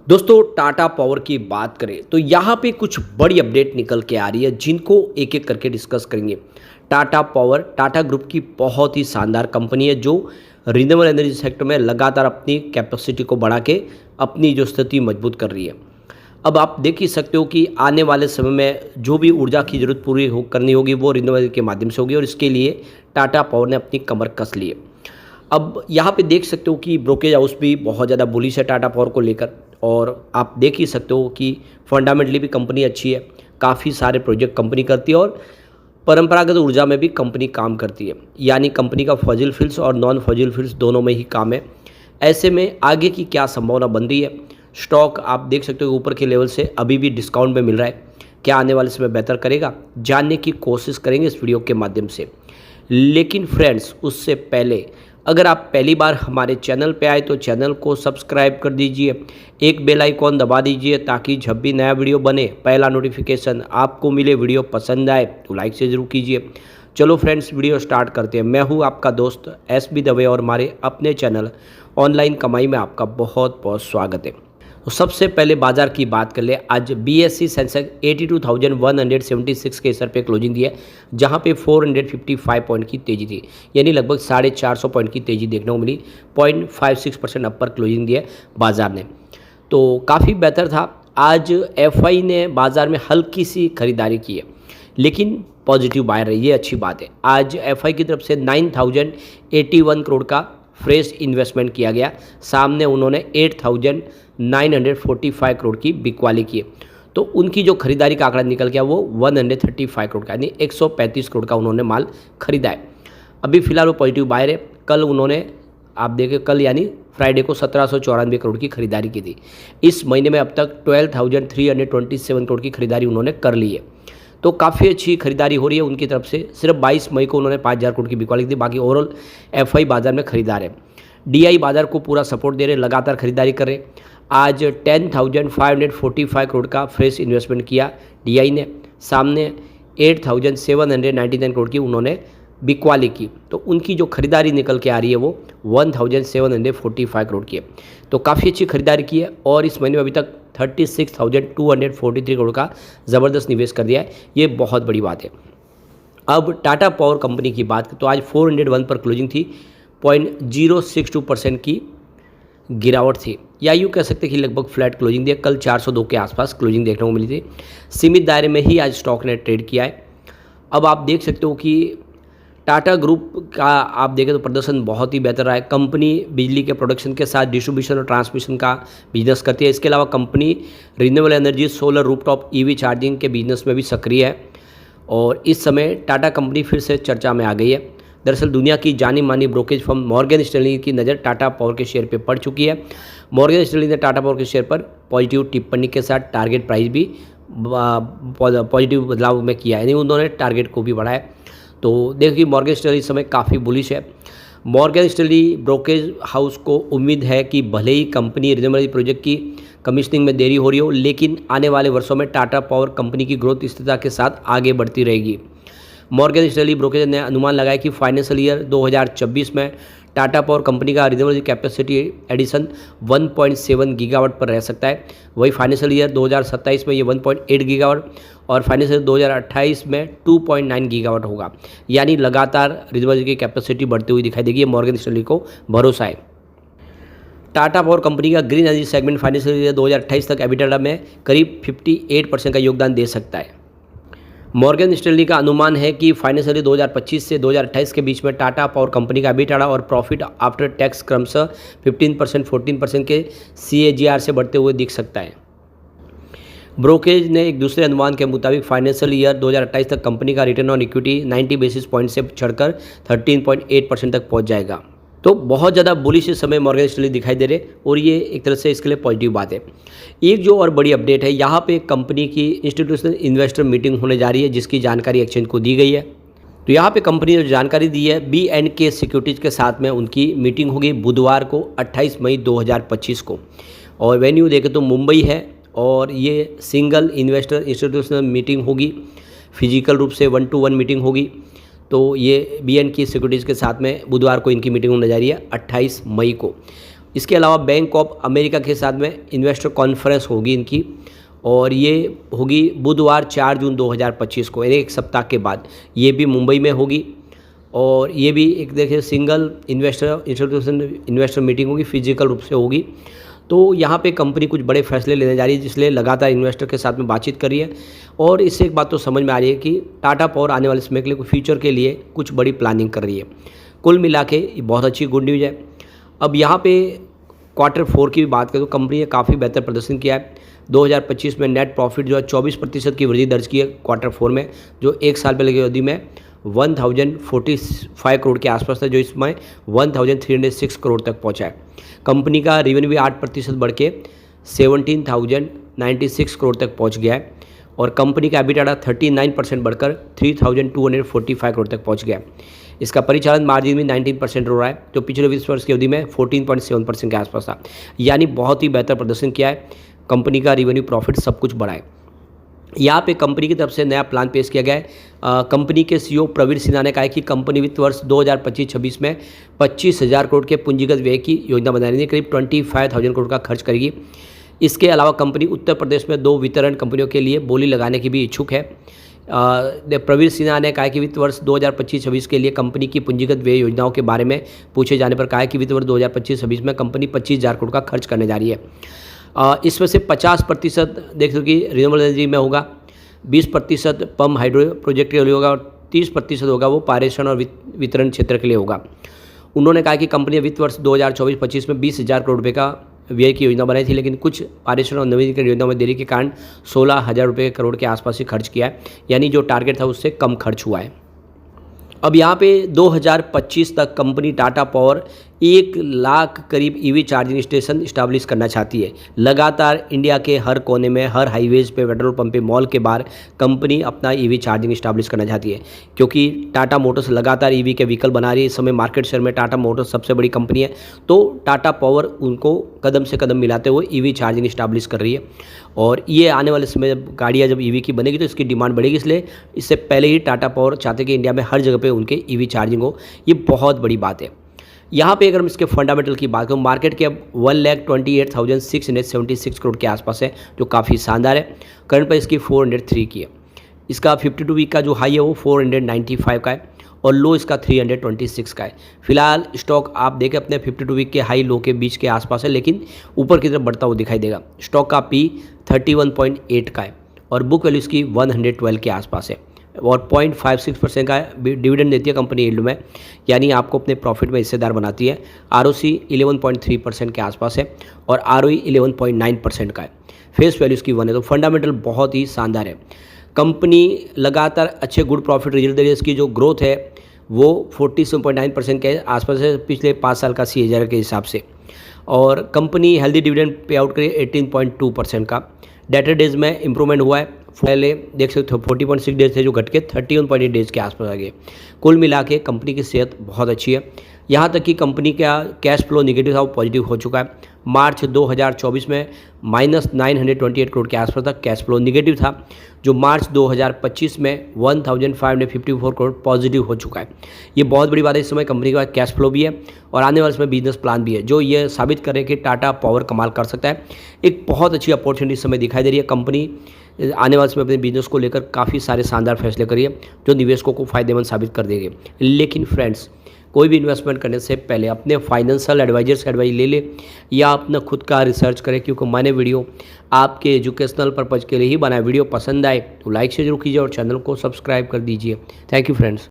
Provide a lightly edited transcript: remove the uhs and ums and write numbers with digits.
दोस्तों टाटा पावर की बात करें तो यहाँ पे कुछ बड़ी अपडेट निकल के आ रही है जिनको एक एक करके डिस्कस करेंगे। टाटा पावर टाटा ग्रुप की बहुत ही शानदार कंपनी है जो रिन्यूएबल एनर्जी सेक्टर में लगातार अपनी कैपेसिटी को बढ़ा के अपनी जो स्थिति मजबूत कर रही है। अब आप देख ही सकते हो कि आने वाले समय में जो भी ऊर्जा की ज़रूरत करनी होगी वो रिन्यूएबल के माध्यम से होगी और इसके लिए टाटा पावर ने अपनी कमर कस ली है। अब यहाँ पे देख सकते हो कि ब्रोकेज हाउस भी बहुत ज़्यादा बुलिश है टाटा पावर को लेकर और आप देख ही सकते हो कि फंडामेंटली भी कंपनी अच्छी है, काफ़ी सारे प्रोजेक्ट कंपनी करती है और परंपरागत ऊर्जा में भी कंपनी काम करती है, यानी कंपनी का फॉजिल फ्यूल्स और नॉन फॉजिल फ्यूल्स दोनों में ही काम है। ऐसे में आगे की क्या संभावना बन रही है, स्टॉक आप देख सकते हो ऊपर के लेवल से अभी भी डिस्काउंट में मिल रहा है, क्या आने वाले समय बेहतर करेगा जानने की कोशिश करेंगे इस वीडियो के माध्यम से। लेकिन फ्रेंड्स उससे पहले अगर आप पहली बार हमारे चैनल पे आए तो चैनल को सब्सक्राइब कर दीजिए, एक बेल आइकॉन दबा दीजिए ताकि जब भी नया वीडियो बने पहला नोटिफिकेशन आपको मिले। वीडियो पसंद आए तो लाइक से ज़रूर कीजिए। चलो फ्रेंड्स वीडियो स्टार्ट करते हैं। मैं हूँ आपका दोस्त SB दवे और हमारे अपने चैनल ऑनलाइन कमाई में आपका बहुत बहुत स्वागत है। तो सबसे पहले बाजार की बात कर ले। आज BSE सेंसेक्स 82,176 के स्तर पे क्लोजिंग दी है जहां पे 455 पॉइंट की तेजी थी, यानी लगभग 450 पॉइंट की तेजी देखने को मिली। 0.56% अपर क्लोजिंग दी है बाजार ने, तो काफ़ी बेहतर था। आज FI ने बाजार में हल्की सी खरीदारी की है लेकिन पॉजिटिव बायर रही, ये अच्छी बात है। आज FI की तरफ से 9,081 करोड़ का फ्रेश इन्वेस्टमेंट किया गया, सामने उन्होंने 8,945 करोड़ की बिकवाली की है, तो उनकी जो खरीदारी का आंकड़ा निकल गया वो 135 करोड़ का, यानी 135 करोड़ का उन्होंने माल खरीदा है। अभी फिलहाल वो पॉजिटिव बायर है। कल उन्होंने आप देखें कल यानी फ्राइडे को 1794 करोड़ की खरीदारी की थी। इस महीने में अब तक 12,327 करोड़ की खरीदारी उन्होंने कर ली है, तो काफ़ी अच्छी खरीदारी हो रही है उनकी तरफ से। सिर्फ 22 मई को उन्होंने 5,000 करोड़ की बिकवाली दी, बाकी ओवरऑल FI बाजार में खरीदार है। DI बाजार को पूरा सपोर्ट दे रहे, लगातार खरीदारी कर रहे। आज 10,545 करोड़ का फ्रेश इन्वेस्टमेंट किया DI ने, सामने 8,799 करोड़ की उन्होंने बिकवाली की, तो उनकी जो खरीदारी निकल के आ रही है वो 1,745 करोड़ की है, तो काफ़ी अच्छी खरीदारी की है। और इस महीने में अभी तक 36,243 करोड़ का ज़बरदस्त निवेश कर दिया है, ये बहुत बड़ी बात है। अब टाटा पावर कंपनी की बात तो आज 401 पर क्लोजिंग थी, 0.062% की गिरावट थी, या यूँ कह सकते हैं कि लगभग फ्लैट क्लोजिंग दी है। कल 402 के आसपास क्लोजिंग देखने को मिली थी। सीमित दायरे में ही आज स्टॉक ने ट्रेड किया है। अब आप देख सकते हो कि टाटा ग्रुप का आप देखें तो प्रदर्शन बहुत ही बेहतर रहा है। कंपनी बिजली के प्रोडक्शन के साथ डिस्ट्रीब्यूशन और ट्रांसमिशन का बिजनेस करती है। इसके अलावा company renewable energy, solar, rooftop EV charging के बिजनेस में भी सक्रिय है और इस समय टाटा कंपनी फिर से चर्चा में आ गई है। दरअसल दुनिया की जानी मानी ब्रोकेज फर्म मॉर्गन स्टैनली की नज़र टाटा पावर के शेयर पर पड़ चुकी है। मॉर्गन स्टैनली ने टाटा पावर के शेयर पर पॉजिटिव टिप्पणी के साथ टारगेट प्राइस भी पॉजिटिव बदलाव में किया है, यानी उन्होंने टारगेट को भी बढ़ाया। तो देखिए मॉर्गन स्टैनली इस समय काफ़ी बुलिश है। मॉर्गन स्टैनली ब्रोकेज हाउस को उम्मीद है कि भले ही कंपनी रिन्यूएबल प्रोजेक्ट की कमीशनिंग में देरी हो रही हो, लेकिन आने वाले वर्षों में टाटा पावर कंपनी की ग्रोथ स्थिरता के साथ आगे बढ़ती रहेगी। मॉर्गन स्टैनली ब्रोकेज ने अनुमान लगाया कि फाइनेंशियल ईयर 2026 में टाटा पावर कंपनी का रिन्यूएबल कैपेसिटी एडिशन 1.7 गीगावाट पर रह सकता है। वही फाइनेंशियल ईयर 2027 में ये 1.8 गीगावाट और फाइनेंशियल 2028 में 2.9 गीगावाट होगा, यानी लगातार रिन्यूएबल की कैपेसिटी बढ़ती हुई दिखाई देगी। मॉर्गन स्टैनली को भरोसा है। टाटा पावर कंपनी का green energy segment financial year 2028 तक एबिटा में करीब 58% का योगदान दे सकता है। मॉर्गन स्टैनली का अनुमान है कि फाइनेंशियल ईयर 2025 से 2028 के बीच में टाटा पावर कंपनी का एबिटा और प्रॉफिट आफ्टर टैक्स क्रमशः 15%, 14% के CAGR से बढ़ते हुए दिख सकता है। ब्रोकेज ने एक दूसरे अनुमान के मुताबिक फाइनेंशियल ईयर 2028 तक कंपनी का return on equity 90 basis point से चढ़कर 13.8% तक पहुंच जाएगा, तो बहुत ज़्यादा बुलिश इस समय मॉर्गन स्टैनली दिखाई दे रहे और ये एक तरह से इसके लिए पॉजिटिव बात है। एक जो और बड़ी अपडेट है, यहाँ पे कंपनी की इंस्टीट्यूशनल इन्वेस्टर मीटिंग होने जा रही है जिसकी जानकारी एक्सचेंज को दी गई है। तो यहाँ पे कंपनी ने जो जानकारी दी है B&K सिक्योरिटीज़ के साथ में उनकी मीटिंग होगी बुधवार को 28 मई 2025 को, और वेन्यू देखें तो मुंबई है और ये सिंगल इन्वेस्टर इंस्टीट्यूशनल मीटिंग होगी, फिजिकल रूप से 1-to-1 मीटिंग होगी। तो ये B&K सिक्योरिटीज़ के साथ में बुधवार को इनकी मीटिंग होने जा रही है 28 मई को। इसके अलावा बैंक ऑफ अमेरिका के साथ में इन्वेस्टर कॉन्फ्रेंस होगी इनकी, और ये होगी बुधवार 4 जून 2025 को, यानी एक सप्ताह के बाद। ये भी मुंबई में होगी, और ये भी एक देखिए सिंगल इंस्टीट्यूशन इन्वेस्टर मीटिंग होगी, फिजिकल रूप से होगी। तो यहाँ पे कंपनी कुछ बड़े फैसले लेने जा रही है, जिसलिए लगातार इन्वेस्टर के साथ में बातचीत कर रही है। और इससे एक बात तो समझ में आ रही है कि टाटा पावर आने वाले समय के लिए फ्यूचर के लिए कुछ बड़ी प्लानिंग कर रही है। कुल मिला के ये बहुत अच्छी गुड न्यूज़ है। अब यहाँ पे Q4 की भी बात करें तो कंपनी ने काफ़ी बेहतर प्रदर्शन किया है। 2025 में नेट प्रॉफिट जो है 24% की वृद्धि दर्ज की है Q4 में, जो एक साल पहले की अवधि में 1045 करोड़ के आसपास था, जो इसमें 1306 करोड़ तक पहुंचा है। कंपनी का रेवेन्यू भी 8% बढ़ के 17,096 करोड़ तक पहुंच गया है, और कंपनी का EBITDA 39% बढ़कर 3,245 करोड़ तक पहुंच गया है। इसका परिचालन मार्जिन भी 19% हो रहा है, जो पिछले 20 वर्ष की अवधि में 14.7% के आसपास था। यानी बहुत ही बेहतर प्रदर्शन किया है। कंपनी का रेवेन्यू, प्रॉफिट सब कुछ बढ़ा है। यहाँ पे कंपनी की तरफ से नया प्लान पेश किया गया है। कंपनी के CEO प्रवीण सिन्हा ने कहा है कि कंपनी वित्त वर्ष 2025-26 में 25,000 करोड़ के पूंजीगत व्यय की योजना बना रही है, करीब 25,000 करोड़ का खर्च करेगी। इसके अलावा कंपनी उत्तर प्रदेश में 2 वितरण कंपनियों के लिए बोली लगाने की भी इच्छुक है। प्रवीण सिन्हा ने कहा कि वित्त वर्ष 2025-26 के लिए कंपनी की पूंजीगत व्यय योजनाओं के बारे में पूछे जाने पर कहा कि वित्त वर्ष 2025-26 में कंपनी 25,000 करोड़ का खर्च करने जा रही है। इसमें से 50% देख सको कि रिन्यूएबल एनर्जी में होगा, 20% पम्प हाइड्रो प्रोजेक्ट के लिए होगा, और 30% होगा वो पारेषण और वितरण क्षेत्र के लिए होगा। उन्होंने कहा कि कंपनी ने वित्त वर्ष 2024-25 में 20,000 करोड़ रुपये का व्यय की योजना बनाई थी, लेकिन कुछ पारेषण और नवीनीकरण योजनाओं में देरी के कारण 16,000 रुपये करोड़ के आसपास ही खर्च किया है, यानी जो टारगेट था उससे कम खर्च हुआ है। अब यहाँ पे 2025 तक कंपनी टाटा पावर 1 लाख करीब EV चार्जिंग स्टेशन इस्टेब्लिश करना चाहती है। लगातार इंडिया के हर कोने में, हर हाईवेज पे, पेट्रोल पंप पे, मॉल के बाहर कंपनी अपना EV चार्जिंग इस्टेब्लिश करना चाहती है, क्योंकि टाटा मोटर्स लगातार EV के व्हीकल बना रही है। इस समय मार्केट शेयर में टाटा मोटर्स सबसे बड़ी कंपनी है, तो टाटा पावर उनको कदम से कदम मिलाते हुए EV चार्जिंग इस्टेब्लिश कर रही है। और ये आने वाले समय जब गाड़ियाँ जब EV की बनेगी तो इसकी डिमांड बढ़ेगी, इसलिए इससे पहले ही टाटा पावर चाहते कि इंडिया में हर जगह पे उनके EV चार्जिंग हो। ये बहुत बड़ी बात है। यहाँ पे अगर हम इसके फंडामेंटल की बात करूँ, मार्केट के अब 1,28,676 करोड़ के आसपास है, जो काफ़ी शानदार है। करंट प्राइस इसकी 403 की है। इसका 52 वीक का जो हाई है वो 495 का है, और लो इसका 326 का है। फिलहाल स्टॉक आप देखें अपने 52 वीक के हाई लो के बीच के आसपास है, लेकिन ऊपर की तरफ बढ़ता हुआ दिखाई देगा। स्टॉक का P 31.8 का है, और बुक वैल्यू इसकी 112 के आसपास है, और 0.56% का डिविडेंड देती है कंपनी यील्ड में, यानी आपको अपने प्रॉफिट में हिस्सेदार बनाती है। ROC 11.3% के आसपास है, और ROE 11.9% का है। फेस वैल्यू इसकी 1 है, तो फंडामेंटल बहुत ही शानदार है। कंपनी लगातार अच्छे गुड प्रॉफिट रिजल्ट दे रही है। इसकी जो ग्रोथ है वो 47.9% के आसपास है पिछले 5 साल का CAGR के हिसाब से, और company healthy dividend pay out करी 18.2% का। डेटर डेज में इंप्रूवमेंट हुआ है, पहले देख सकते हो 40.6 डेज थे जो घट के 31.8 डेज के आसपास आ गए। कुल मिला के कंपनी की सेहत बहुत अच्छी है। यहाँ तक कि कंपनी का कैश फ्लो निगेटिव था वो पॉजिटिव हो चुका है। मार्च 2024 में -928 करोड़ के आसपास तक कैश फ्लो निगेटिव था, जो मार्च 2025 में 1,554 करोड़ पॉजिटिव हो चुका है। ये बहुत बड़ी बात है। इस समय कंपनी के पास कैश फ्लो भी है और आने वाले समय बिजनेस प्लान भी है, जो ये साबित करे कि टाटा पावर कमाल कर सकता है। एक बहुत अच्छी अपॉर्चुनिटी इस समय दिखाई दे रही है। कंपनी आने वाले समय अपने बिजनेस को लेकर काफ़ी सारे शानदार फैसले करिए जो निवेशकों को फायदेमंद साबित कर देंगे। लेकिन फ्रेंड्स, कोई भी इन्वेस्टमेंट करने से पहले अपने फाइनेंशियल एडवाइजर से एडवाइस ले ले या अपना खुद का रिसर्च करें, क्योंकि मैंने वीडियो आपके एजुकेशनल पर्पज़ के लिए ही बनाया। वीडियो पसंद आए तो लाइक से जरूर कीजिए और चैनल को सब्सक्राइब कर दीजिए। Thank you friends.